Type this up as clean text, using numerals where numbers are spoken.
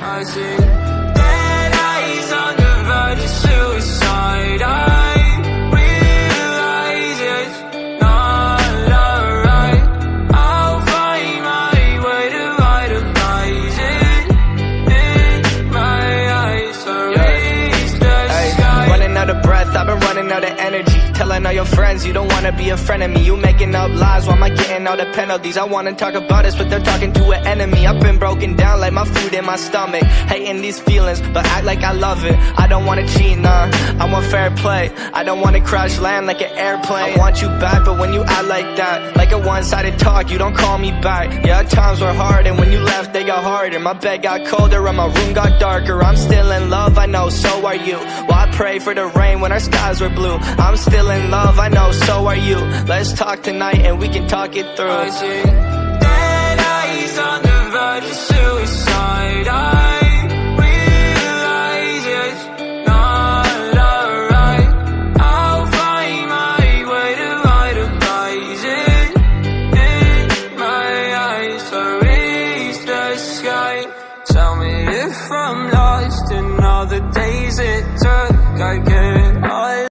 I see dead eyes on the verge of suicide. I realize it's not alright. I'll find my way to vitalize it in my eyes. So reach the sky. Running out of breath, I've been running out of energy. Telling all your friends you don't wanna be a friend of me. You making up lies, why am I getting all the penalties? I wanna talk about us, but they're talking to an enemy. I've been broken down like my food in my stomach. Hating these feelings, but act like I love it. I don't wanna cheat, nah, I want fair play. I don't wanna crash land like an airplane. I want you back, but when you act like that, like a one-sided talk, you don't call me back. Yeah, times were hard, and when you left, they got harder. My bed got colder, and my room got darker. I'm still in love, I know, so are you. Well, I pray for the rain when our skies were blue. I'm still in love, I know, so are you. Let's talk tonight and we can talk it through. I see dead eyes on the verge of suicide. I realize it's not alright. I'll find my way to vitalize it in my eyes. So reach the sky. Tell me if I'm lost in all the days it took. I guess